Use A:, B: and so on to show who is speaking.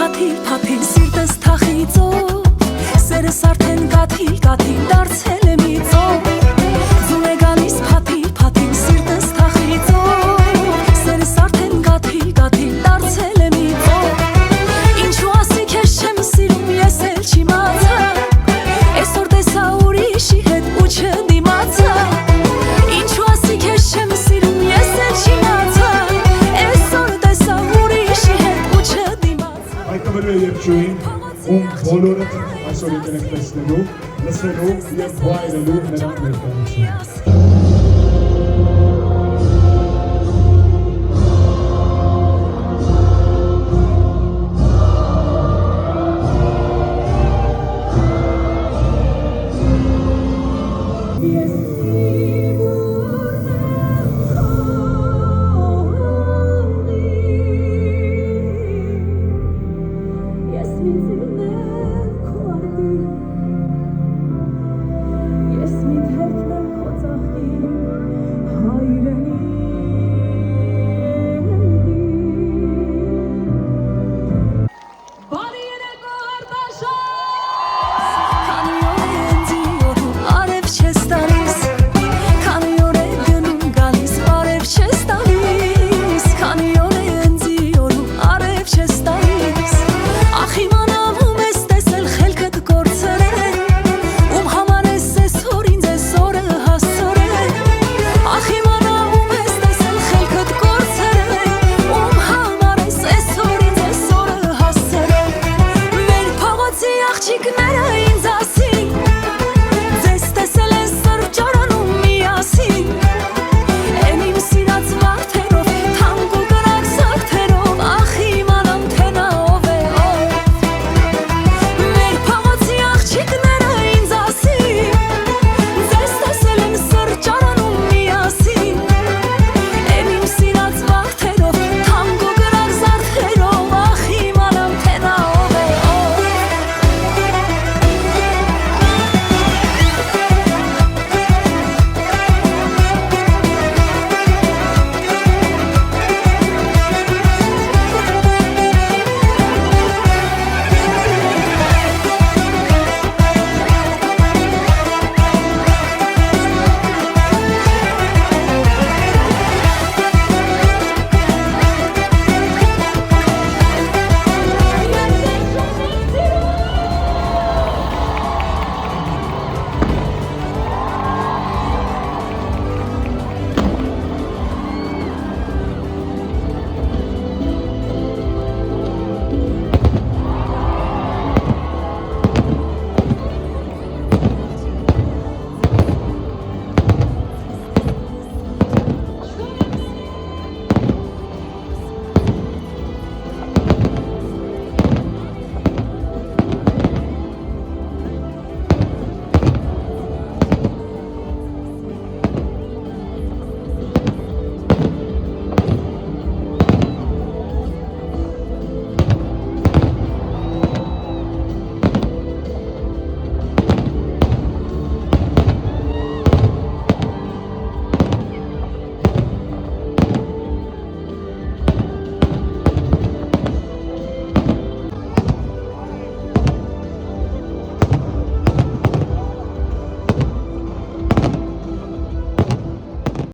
A: Փաթիլ, փաթիլ, սիրտս թախիծով, սերս արդեն կաթիլ, կաթիլ, դարձել է մի ծով։ Ձուն է գալիս փաթիլ, փաթիլ, սիրտս թախիծով, սերս արդեն կաթիլ, կաթիլ, դարձել է մի ծով։ Ինչու ասի քեզ չեմ սիրում, ես էլ չիմացա, այսօր տեսա ուրիշի հետ ու չդիմացա։ Ինչու ասի քեզ չեմ սիրում, ես էլ չիմացա, այսօր տեսա ուրիշի հետ ու չդիմացա։
B: Հայտնվելու է երգչուհին, ում բոլորդ այսօր եկել եք տեսնելու, լսելու և վայելելու նրա ներկայությունը։
A: Աղջիկները